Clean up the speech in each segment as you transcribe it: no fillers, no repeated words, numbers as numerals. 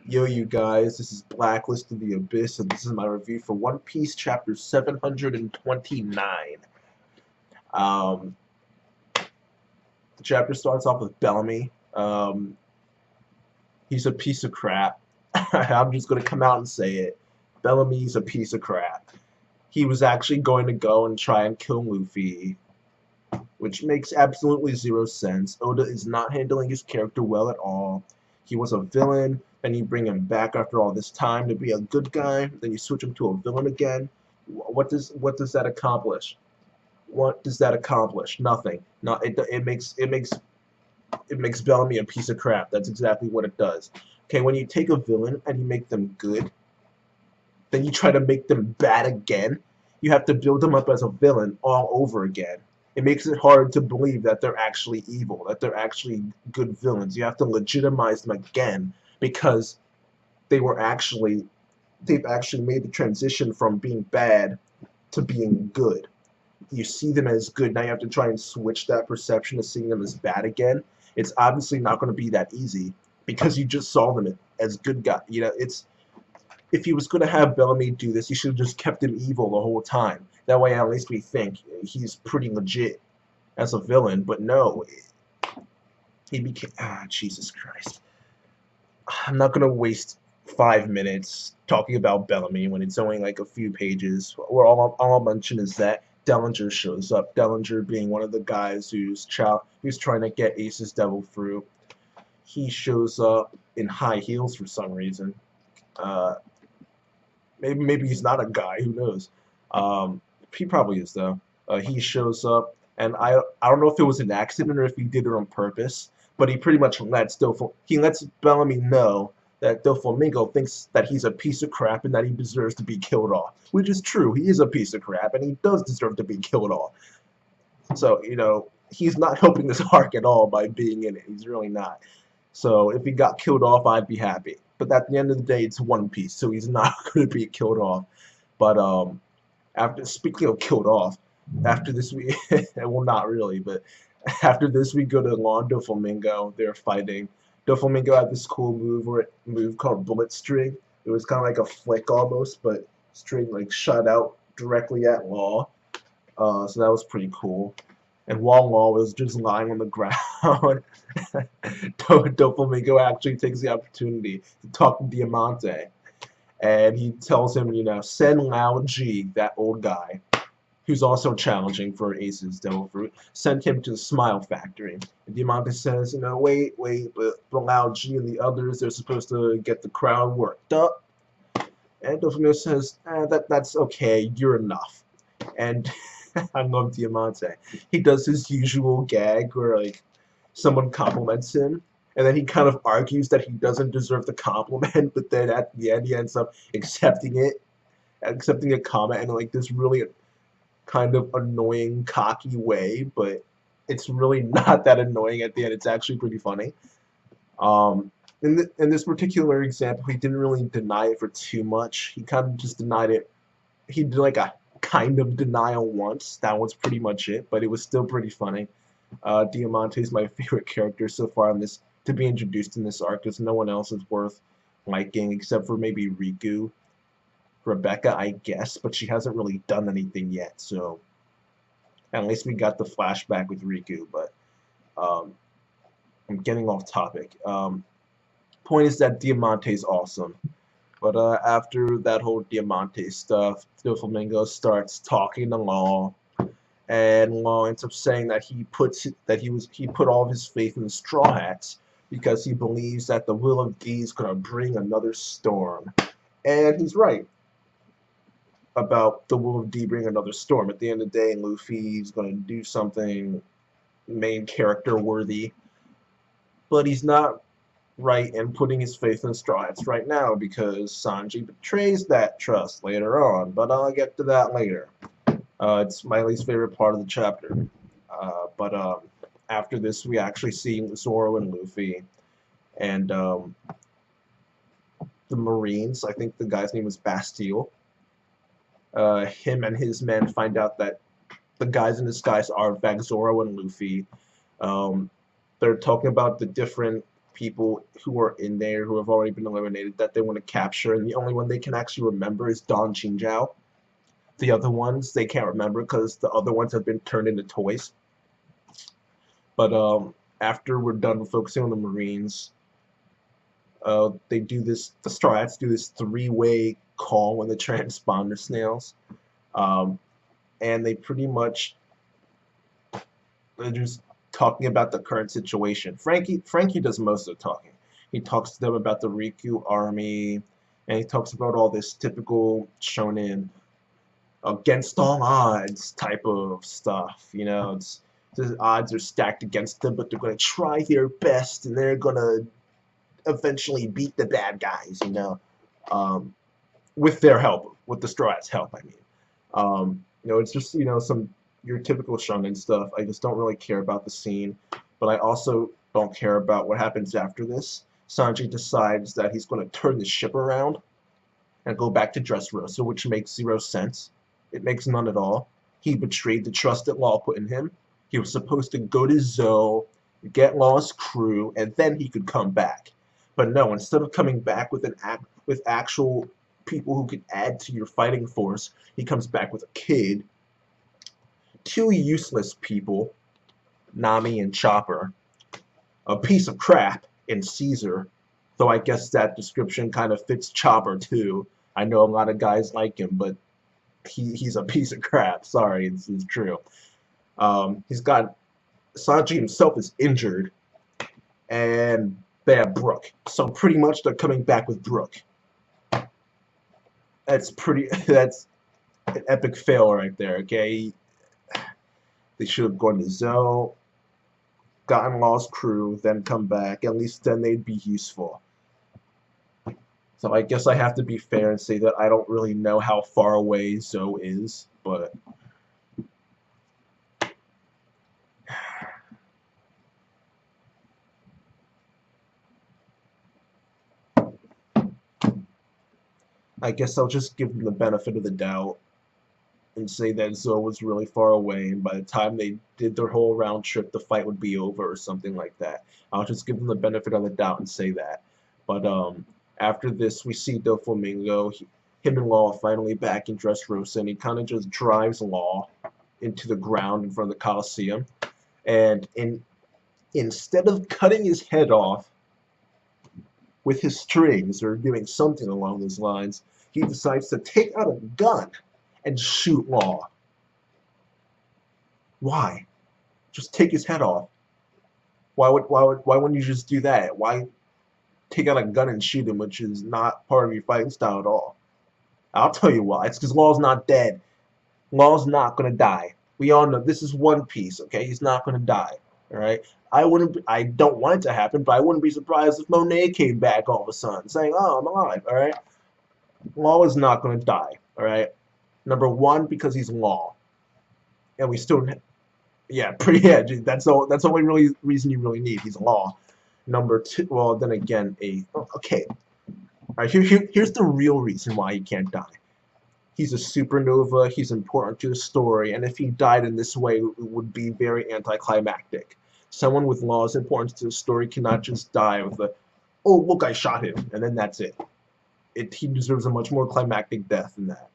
Yo, you guys, this is Blacklist of the Abyss, and this is my review for One Piece Chapter 729. Um, the chapter starts off with Bellamy. He's a piece of crap. I'm just going to come out and say it. Bellamy's a piece of crap. He was actually going to go and try and kill Luffy, which makes absolutely zero sense. Oda is not handling his character well at all. He was a villain, then you bring him back after all this time to be a good guy, then you switch him to a villain again. What does that accomplish? What does that accomplish? Nothing. Not it makes Bellamy a piece of crap. That's exactly what it does. Okay, when you take a villain and you make them good, then you try to make them bad again. You have to build them up as a villain all over again. It makes it hard to believe that they're actually evil, that they're actually good villains. You have to legitimize them again because they were actually they've actually made the transition from being bad to being good. You see them as good, now you have to try and switch that perception to seeing them as bad again. It's obviously not going to be that easy because you just saw them as good guys. It's if he was going to have Bellamy do this, he should have just kept him evil the whole time. That way, at least we think he's pretty legit as a villain. But no, he became. Jesus Christ. I'm not going to waste 5 minutes talking about Bellamy when it's only like a few pages. Where all I'll mention is that Dellinger shows up. Dellinger being one of the guys who's trying to get Ace's Devil Fruit. He shows up in high heels for some reason. Maybe he's not a guy. Who knows? He probably is though. He shows up, and I don't know if it was an accident or if he did it on purpose, but he pretty much lets Bellamy know that Doflamingo thinks that he's a piece of crap and that he deserves to be killed off, which is true. He is a piece of crap, and he does deserve to be killed off. So he's not helping this arc at all by being in it. He's really not. So if he got killed off, I'd be happy. But at the end of the day, it's One Piece, so he's not going to be killed off. But after speaking of killed off, after this we well, not really, but after this we go to Law and Doflamingo. They're fighting. Doflamingo had this cool move called Bullet String. It was kind of like a flick almost, but string like shot out directly at Law. So that was pretty cool. And while Law was just lying on the ground, Doflamingo actually takes the opportunity to talk to Diamante. And he tells him, send Lao G, that old guy, who's also challenging for Ace's Devil Fruit, send him to the Smile Factory. And Diamante says, wait, but Lao G and the others, they're supposed to get the crowd worked up. And Doflamingo says, that's okay, you're enough. And I love Diamante. He does his usual gag where like someone compliments him, and then he kind of argues that he doesn't deserve the compliment, but then at the end he ends up accepting a comment in like this really kind of annoying, cocky way, but it's really not that annoying at the end. It's actually pretty funny. In this particular example, he didn't really deny it for too much. He kind of just denied it. He did like a kind of denial once. That was pretty much it, but it was still pretty funny. Diamante is my favorite character so far in this to be introduced in this arc, because no one else is worth liking except for maybe Riku. Rebecca, I guess, but she hasn't really done anything yet, so at least we got the flashback with Riku, but I'm getting off topic. Point is that Diamante is awesome. But after that whole Diamante stuff, Doflamingo starts talking to Law, and Law ends up saying that he put all of his faith in the Straw Hats because he believes that the will of D is gonna bring another storm, and he's right about the will of D bring another storm. At the end of the day, Luffy's gonna do something main character worthy, but he's not right in putting his faith in Straw Hats right now because Sanji betrays that trust later on, but I'll get to that later. It's my least favorite part of the chapter. But after this, we actually see Zoro and Luffy and the Marines. I think the guy's name was Bastille. Him and his men find out that the guys in disguise are in fact Zoro and Luffy. They're talking about the different people who are in there who have already been eliminated that they want to capture, and the only one they can actually remember is Don Chinjiao. The other ones they can't remember because the other ones have been turned into toys. But after we're done focusing on the Marines, they do this. The Straw Hats do this three-way call when the transponder snails, and they pretty much they're just talking about the current situation. Frankie does most of the talking. He talks to them about the Riku army, and he talks about all this typical shonen against all odds type of stuff. You know, it's the odds are stacked against them, but they're gonna try their best, and they're gonna eventually beat the bad guys. You know, with their help, with the Straw Hats' help. I mean, you know, it's just some your typical shonen stuff. I just don't really care about the scene, but I also don't care about what happens after this. Sanji decides that he's going to turn the ship around and go back to Dressrosa, which makes zero sense. It makes none at all. He betrayed the trust that Law put in him. He was supposed to go to Zou, get Law's crew, and then he could come back. But no, instead of coming back with actual people who could add to your fighting force, he comes back with a kid, two useless people, Nami and Chopper, a piece of crap in Caesar, though I guess that description kind of fits Chopper too. I know a lot of guys like him, but he's a piece of crap. Sorry, it's true. He's got Sanji himself is injured, and they have Brook. So pretty much they're coming back with Brook. That's an epic fail right there. Okay, they should have gone to Zou, gotten Law's crew, then come back. At least then they'd be useful. So I guess I have to be fair and say that I don't really know how far away Zou is, but I guess I'll just give them the benefit of the doubt and say that Zou was really far away, and by the time they did their whole round trip, the fight would be over or something like that. I'll just give them the benefit of the doubt and say that. But after this, we see Doflamingo. Him and Law are finally back in Dressrosa, and he kind of just drives Law into the ground in front of the Coliseum. And instead of cutting his head off with his strings or doing something along those lines, he decides to take out a gun and shoot Law. Why? Just take his head off. Why wouldn't you just do that? Why take out a gun and shoot him, which is not part of your fighting style at all? I'll tell you why. It's because Law's not dead. Law's not gonna die. We all know this is One Piece, okay? He's not gonna die. Alright? I don't want it to happen, but I wouldn't be surprised if Monet came back all of a sudden, saying, "Oh, I'm alive," alright? Law is not gonna die, alright? Number one, because he's Law. And we still yeah, that's the only really reason you really need. He's Law. Number two, well, then again, okay. Alright, here's the real reason why he can't die. He's a supernova, he's important to the story, and if he died in this way, it would be very anticlimactic. Someone with Law's importance to the story cannot just die with a, "Oh, look, I shot him," and then that's it. He deserves a much more climactic death than that.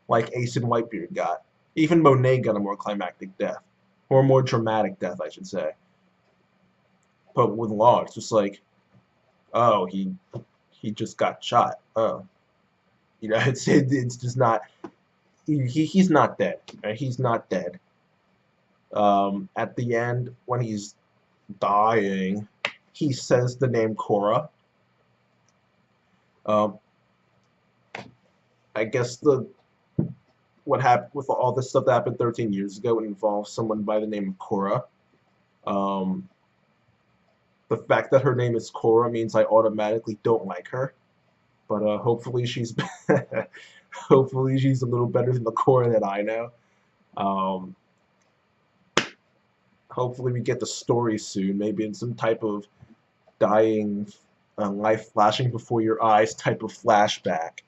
Like Ace and Whitebeard got. Even Monet got a more climactic death. Or a more dramatic death, I should say. But with Law, it's just like, oh, he just got shot. Oh. You know, it's just not, he's not dead. Right? He's not dead. At the end, when he's dying, he says the name Korra. I guess what happened with all this stuff that happened 13 years ago, it involves someone by the name of Korra. The fact that her name is Korra means I automatically don't like her. But hopefully she's hopefully she's a little better than the Korra that I know. Hopefully we get the story soon, maybe in some type of dying, life flashing before your eyes type of flashback.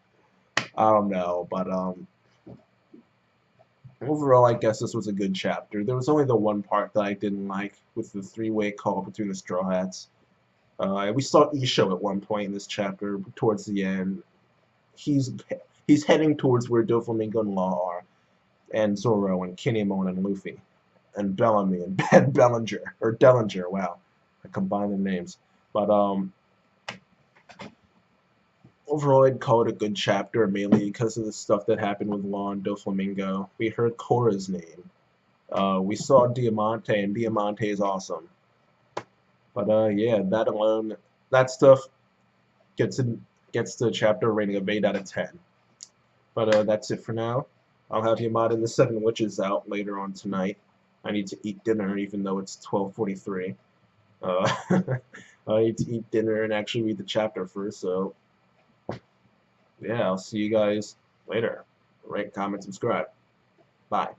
I don't know, but overall I guess this was a good chapter. There was only the one part that I didn't like with the three-way call between the Straw Hats. We saw Isho at one point in this chapter towards the end. He's he's heading towards where Doflamingo and Law are, and Zoro and Kinemon and Luffy, and Bellamy and Ben Bellinger or Dellinger. Wow, I combined the names. But overall, I'd call it a good chapter, mainly because of the stuff that happened with Law and Doflamingo. We heard Korra's name. We saw Diamante, and Diamante is awesome. But yeah, that alone, that stuff gets the chapter rating of 8 out of 10. But that's it for now. I'll have Yamada and the Seven Witches out later on tonight. I need to eat dinner, even though it's 12:43. Uh, I need to eat dinner and actually read the chapter first. So yeah, I'll see you guys later. Rate, comment, subscribe. Bye.